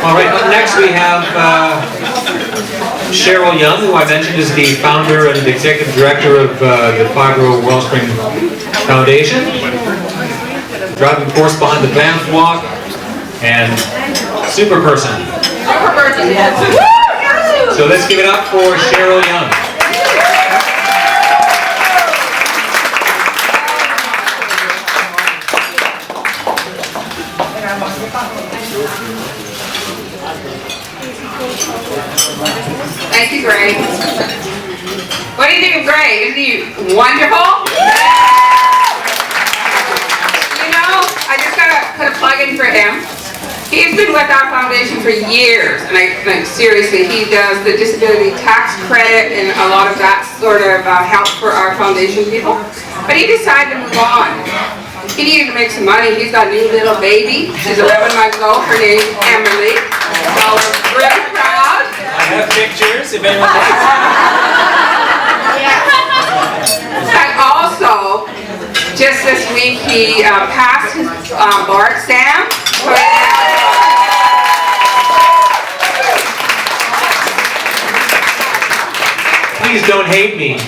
All right, up next we have Cheryl Young, who I mentioned is the founder and executive director of the Fibro Wellspring Foundation. Driving force behind the Banff walk, and super person. Super person, yes. So let's give it up for Cheryl Young. Thank you, Greg. What do you think of Greg? Isn't he wonderful? You know, I just gotta put a plug in for him. He's been with our foundation for years, and like seriously, he does the disability tax credit and a lot of that sort of help for our foundation people. But he decided to move on. He needed to make some money. He's got a new little baby. She's 11 months old. Her name's Emily. So we're really proud. I have pictures if anyone likes. And also, just this week he passed his bar exam. Please don't hate me.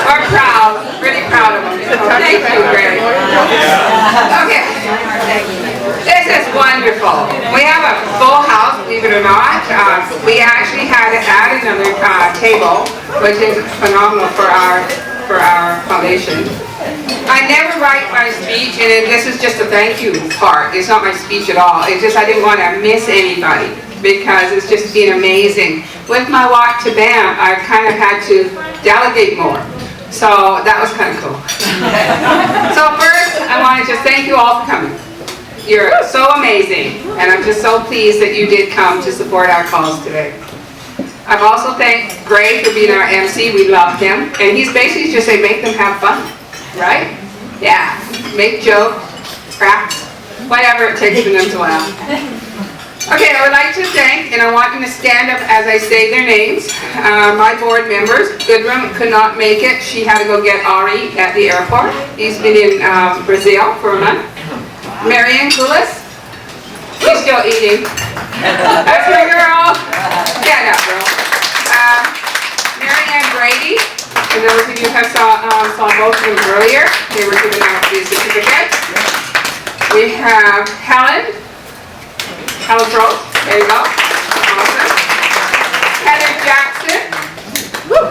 We're proud, really proud of him. Thank you, Greg. Okay, this is wonderful. We have a full house, believe it or not. We actually had to add another table, which is phenomenal for our foundation. I never write my speech, and this is just a thank you part. It's not my speech at all. It's just I didn't want to miss anybody because it's just been amazing. With my walk to Banff, I kind of had to delegate more. So that was kind of cool. So first, I want to just thank you all for coming. You're so amazing, and I'm just so pleased that you did come to support our cause today. I've also thanked Greg for being our MC. We love him, and he's basically just saying make them have fun, right? Yeah, make jokes, cracks, whatever it takes for them to laugh. Okay, I would like to thank, and I want them to stand up as I say their names, my board members. Goodrum could not make it. She had to go get Ari at the airport. He's been in Brazil for a month. Marianne Coulis, she's still eating. That's my girl. Stand up, girl. Marianne Brady, and those of you who saw both of them earlier, they were giving out these certificates. We have Helen Rose, there you go. Awesome. Heather Jackson. Woo.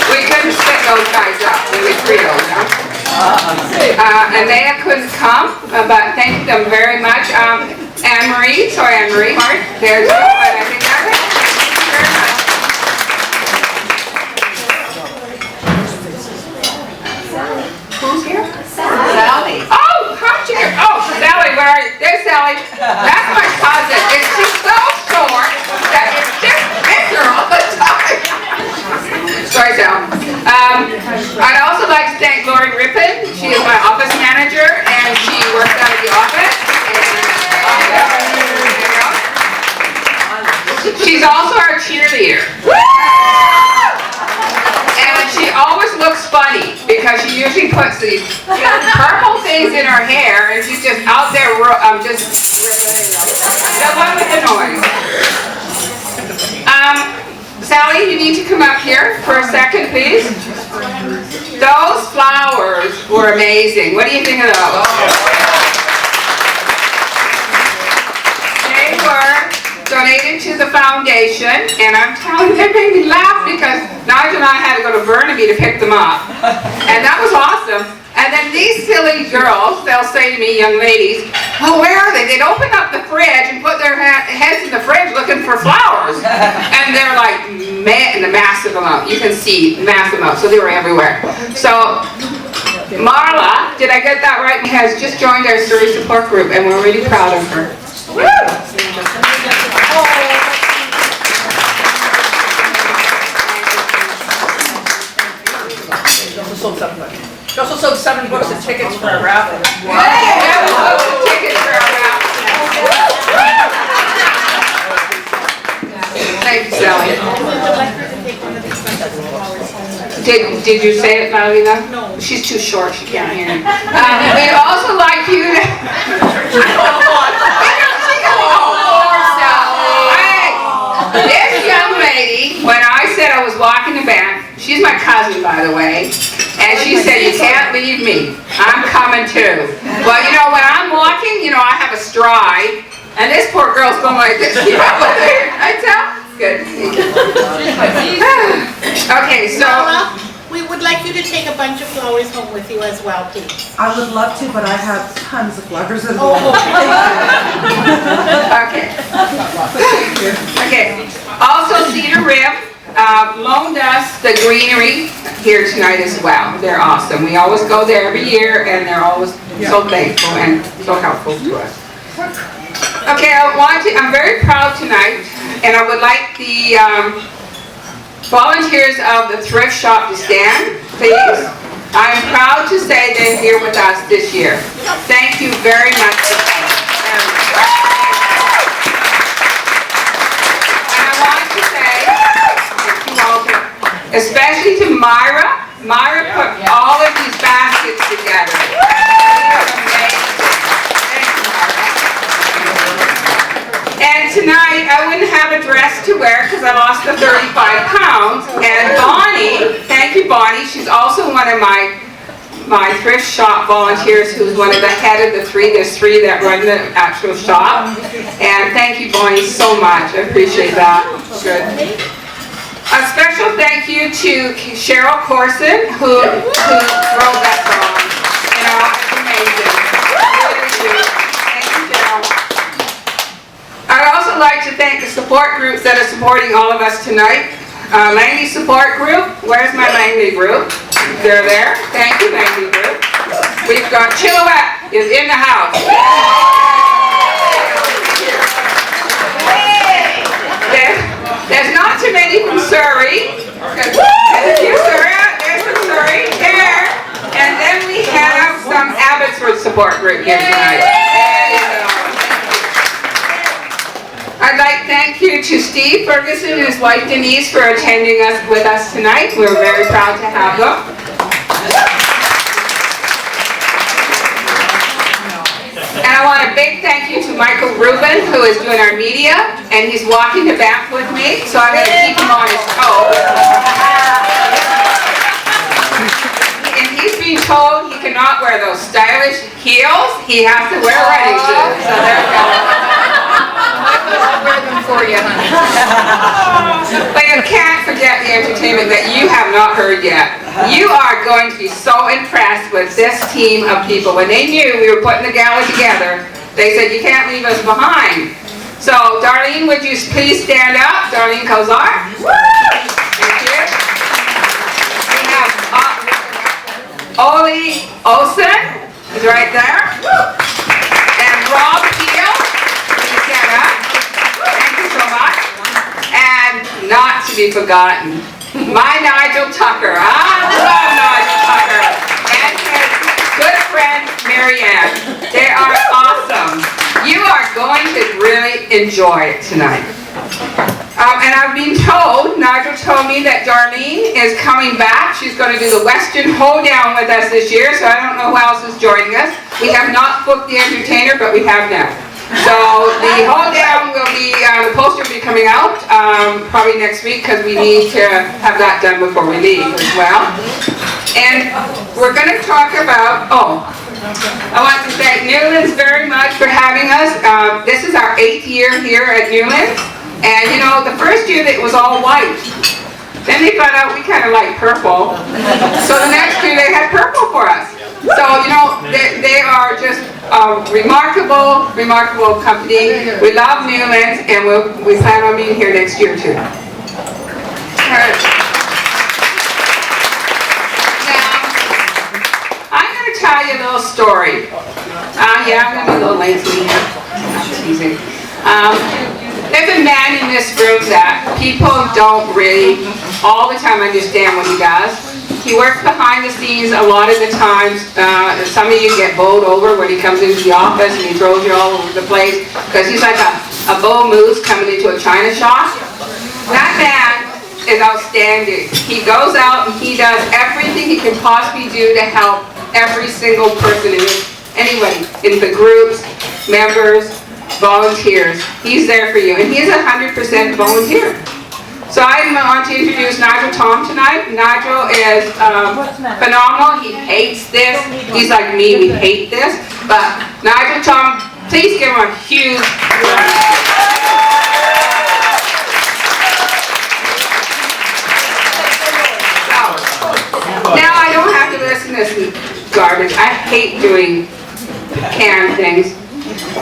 We couldn't split those guys up. We were three of them. And they couldn't come, but thank them very much. Anne-Marie, sorry Anne-Marie, there's you, but I think that's it. Thank you very much. Who's here? Sally. Oh, how'd you get? Oh, Sally, where are you? There's Sally. That's my cousin. It's just so short that it's just picture all the time. Sorry, Sal. I'd also like to thank Lori Rippon. She is my office manager, and she works out of the office. She's also our cheerleader. And she always looks funny because she usually puts these purple things in her hair, and she's just out there just the one with the noise. Sally, you need to come up here for a second, please. Those flowers were amazing. What do you think of those? They were donated to the foundation, and I'm telling you, they made me laugh because Nigel and I had to go to Burnaby to pick them up, and that was awesome. And then these silly girls, they'll say to me, young ladies, oh, where are they? They'd open up the fridge and put their heads in the fridge looking for flowers, and they're like, man, the massive amount. You can see massive amount, so they were everywhere. So Marla, did I get that right? Has just joined our Surrey support group, and we're really proud of her. Woo! She also sold 7 books and tickets for a raffle. Yeah, books and tickets for a raffle. Thank you, Sally. Did you say it loud enough? No. She's too short, she can't hear you. We'd also like you to... cousin, by the way. And she said, you can't leave me. I'm coming too. Well, you know, when I'm walking, you know, I have a stride. And this poor girl's going like this. You know, I tell? Good. Okay, so. We would like you to take a bunch of flowers home with you as well, please. I would love to, but I have tons of flowers at home. Okay. Okay. Also, Cedar Rim loaned us the greenery here tonight as well. They're awesome. We always go there every year, and they're always so thankful and so helpful to us. Okay, I'm very proud tonight, and I would like the volunteers of the Thrift Shop to stand, please. I'm proud to say they're here with us this year. Thank you very much for coming. And I want to say, thank you, Walter, especially to Myra. Myra put all of these baskets together. Amazing. Thank you, Myra. And tonight, I wouldn't have a dress to wear because I lost the 35 pounds. And Bonnie, thank you, Bonnie. She's also one of my Thrift Shop volunteers who's one of the head of the three. There's three that run the actual shop. And thank you, Bonnie, so much. I appreciate that. Good. A special thank you to Cheryl Corson, who wrote that song. You know, it's amazing. Really do. Thank you, Cheryl. I'd also like to thank the support groups that are supporting all of us tonight. Langley support group. Where's my Langley group? They're there. Thank you, Langley group. We've got Chilliwack is in the house. There's not too many from Surrey. There's a few Surrey. There's some Surrey there. And then we have some Abbotsford support group here tonight. There you go. I'd like to thank you to Steve Ferguson and his wife Denise for attending with us tonight. We're very proud to have them. And I want a big thank you to Michael Rubin, who is doing our media, and he's walking to Banff with me, so I'm going to keep him on his toes. And he's being told he cannot wear those stylish heels. He has to wear running shoes. So there we go. I'll wear them for you, honey. But you can't forget the entertainment that you have not heard yet. You are going to be so impressed with this team of people. When they knew we were putting the gala together, they said, you can't leave us behind. So, Darlene, would you please stand up? Darlene Kozar. Thank you. We have Oli Olsen is right there. And Rob Peel. Please stand up. Thank you so much. And not to be forgotten, my Nigel Tucker. I love Nigel Tucker. And his good friend, Marianne. They are awesome. You are going to really enjoy it tonight. And I've been told, Nigel told me that Darlene is coming back. She's going to do the Western Hoedown with us this year, so I don't know who else is joining us. We have not booked the entertainer, but we have now. So the Hoedown will be, the poster will be coming out probably next week because we need to have that done before we leave as well. And we're going to talk about, I want to thank Newlands very much for having us. This is our 8th year here at Newlands. And you know, the first year it was all white. Then they found out we kind of like purple. So the next year they had purple for us. So, you know, they are just a remarkable, remarkable company. We love Newlands, and we plan on being here next year too. Now, I'm going to tell you a little story. Yeah, I'm going to be a little lengthy. I'm teasing. There's a man in this room that people don't really all the time understand what he does. He works behind the scenes a lot of the times. Some of you get bowled over when he comes into the office and he throws you all over the place because he's like a bull moose coming into a china shop. That man is outstanding. He goes out and he does everything he can possibly do to help every single person anybody in the groups, members, volunteers. He's there for you, and he's 100% volunteer. So I want to introduce Nigel Tom tonight. Nigel is phenomenal. He hates this. He's like me, we hate this. But Nigel Tom, please give him a huge now I don't have to listen to this garbage. I hate doing canned things.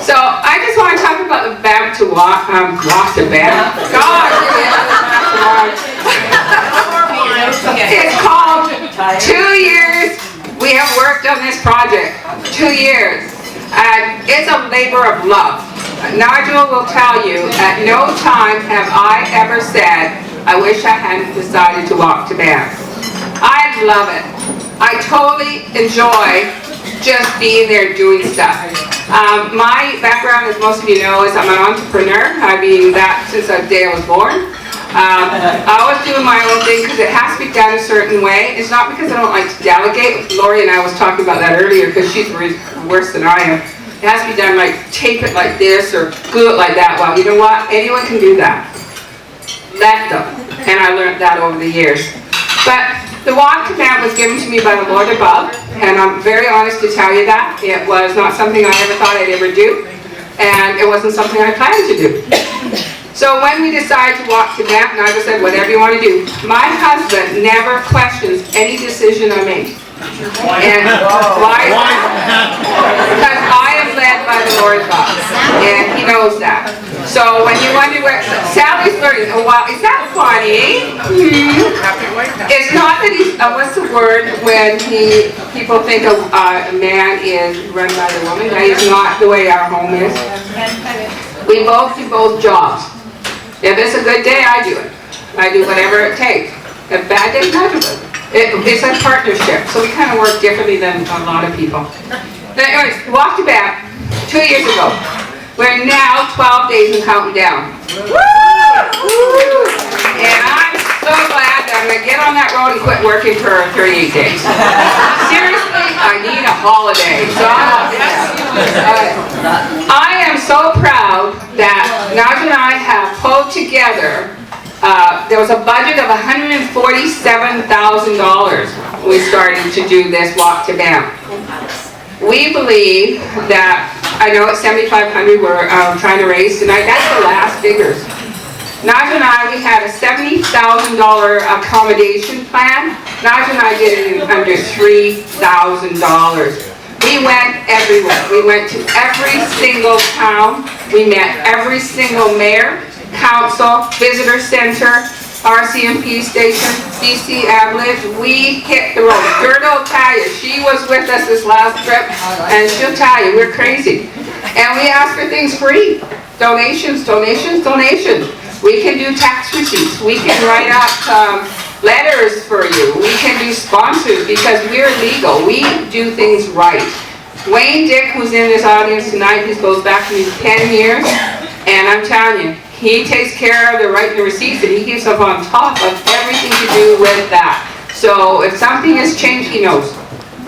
So I just want to talk about the Banff to walk to Banff. God, it's called 2 years. We have worked on this project. 2 years. And it's a labor of love. Nigel will tell you, at no time have I ever said, I wish I hadn't decided to walk to Banff. I love it. I totally enjoy just being there doing stuff. My background, as most of you know, is I'm an entrepreneur. I've been that since the day I was born. I always do my own thing because it has to be done a certain way. It's not because I don't like to delegate. Lori and I was talking about that earlier because she's worse than I am. It has to be done like tape it like this or glue it like that. Well, you know what? Anyone can do that. Let them. And I learned that over the years. But the walk to Banff was given to me by the Lord above, and I'm very honest to tell you that. It was not something I ever thought I'd ever do, and it wasn't something I planned to do. So when we decided to walk to Banff, Nigel said, whatever you want to do. My husband never questions any decision I make. And why? Because I am led by the Lord above, and He knows that. So when you wonder where Sally's learning, oh wow, is that funny? It's not that he's, what's the word when people think a man is run by the woman? That is not the way our home is. We both do both jobs. If it's a good day, I do it. I do whatever it takes. If bad day, Nigel does it. It's a partnership, so we kind of work differently than a lot of people. But anyways, walked to Banff 2 years ago. We're now 12 days and counting down. And I'm so glad that I'm going to get on that road and quit working for 38 days. Seriously, I need a holiday. So I am so proud that Nigel and I have pulled together. There was a budget of $147,000 when we started to do this walk to Banff. We believe that, I know it's $7,500 we're trying to raise tonight, that's the last figures. Nigel and I, we had a $70,000 accommodation plan. Nigel and I did it in under $3,000. We went everywhere. We went to every single town. We met every single mayor, council, visitor center, RCMP station, BC Avalanche. We hit the road. Gerda will tell you, she was with us this last trip, and she'll tell you, we're crazy. And we ask for things free. Donations, donations, donations. We can do tax receipts. We can write up letters for you. We can do sponsors because we're legal. We do things right. Wayne Dick, who's in this audience tonight, he goes back to 10 years, and I'm telling you, he takes care of the writing the receipts, and he keeps up on top of everything to do with that. So if something has changed, he knows.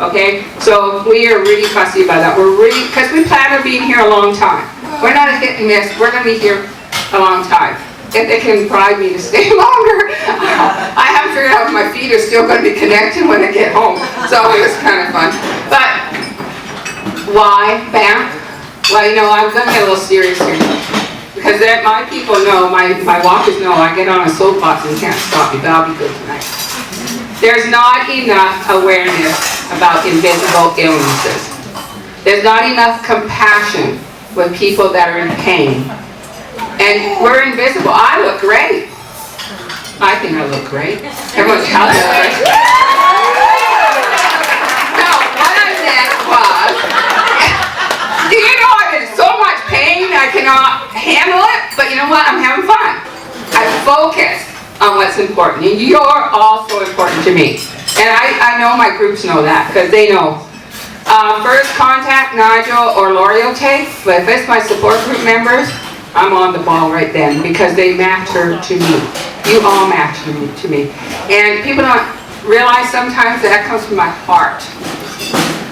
Okay? So we are really fussy about that. We're really, because we plan on being here a long time. We're not a hit and miss. We're going to be here a long time. If they can bribe me to stay longer, I haven't figured out if my feet are still going to be connected when I get home. So it was kind of fun. But why Banff? Well, you know, I'm going to get a little serious here. Because my people know, my walkers know, I get on a soapbox and can't stop me, but I'll be good tonight. There's not enough awareness about invisible illnesses. There's not enough compassion with people that are in pain. And we're invisible. I look great. I think I look great. Everyone's telling me that. No, what I meant was, do you know I'm in so much pain I cannot handle it? But you know what? I'm having fun. I focus on what's important. And you're also important to me. And I know my groups know that because they know. First contact Nigel or Lori will take, but if it's my support group members, I'm on the ball right then because they matter to me. You all matter to me. And people don't realize sometimes that comes from my heart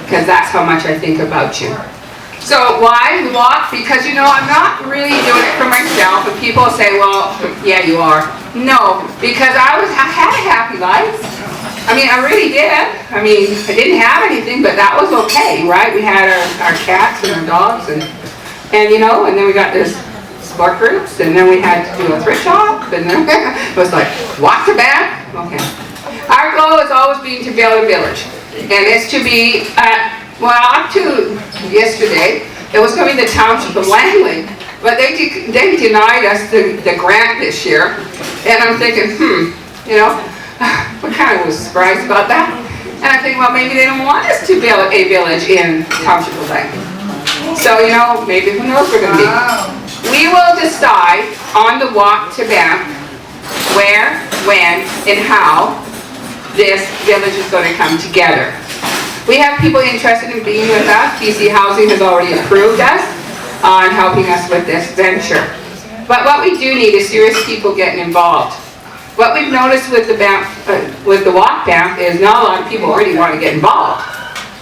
because that's how much I think about you. So why we walk? Because you know, I'm not really doing it for myself. And people say, well, yeah, you are. No, because I had a happy life. I mean, I really did. I mean, I didn't have anything, but that was okay, right? We had our cats and our dogs, and you know, and then we got this sport groups, and then we had to do a thrift shop, and then it was like, walk to Banff? Okay. Our goal has always been to build a village, and it's to be, well, up to yesterday, it was going to be the township of Langley, but they denied us the grant this year, and I'm thinking, you know, we kind of was surprised about that. And I think, well, maybe they don't want us to build a village in Township of Langley. So, you know, maybe who knows we're going to be. We will decide on the walk to Banff where, when, and how this village is going to come together. We have people interested in being with us. BC Housing has already approved us on helping us with this venture. But what we do need is serious people getting involved. What we've noticed with the walk Banff is not a lot of people already want to get involved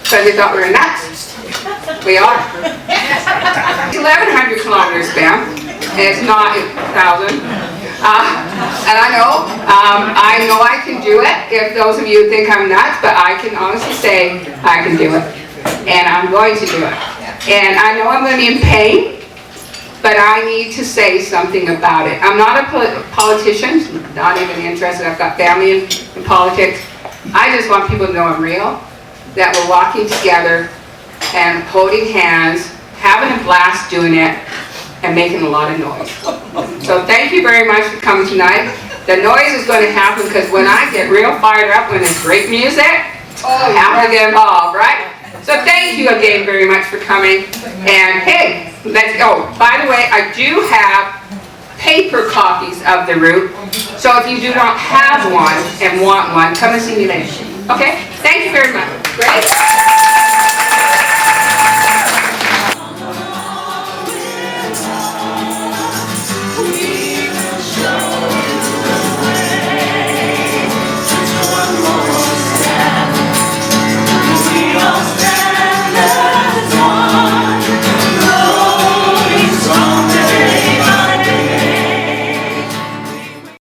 because they thought we were nuts. We are. It's 1,100 kilometers Banff, and it's not 1,000. And I know I can do it. If those of you think I'm nuts, but I can honestly say I can do it, and I'm going to do it. And I know I'm going to be in pain. But I need to say something about it. I'm not a politician, not even interested. I've got family in politics. I just want people to know I'm real, that we're walking together and holding hands, having a blast doing it, and making a lot of noise. So thank you very much for coming tonight. The noise is going to happen because when I get real fired up, when there's great music, I have to get involved, right? So thank you again very much for coming. And hey, let's go. By the way, I do have paper copies of the route. So if you do not have one and want one, come and see me later. Okay? Thank you very much. Great.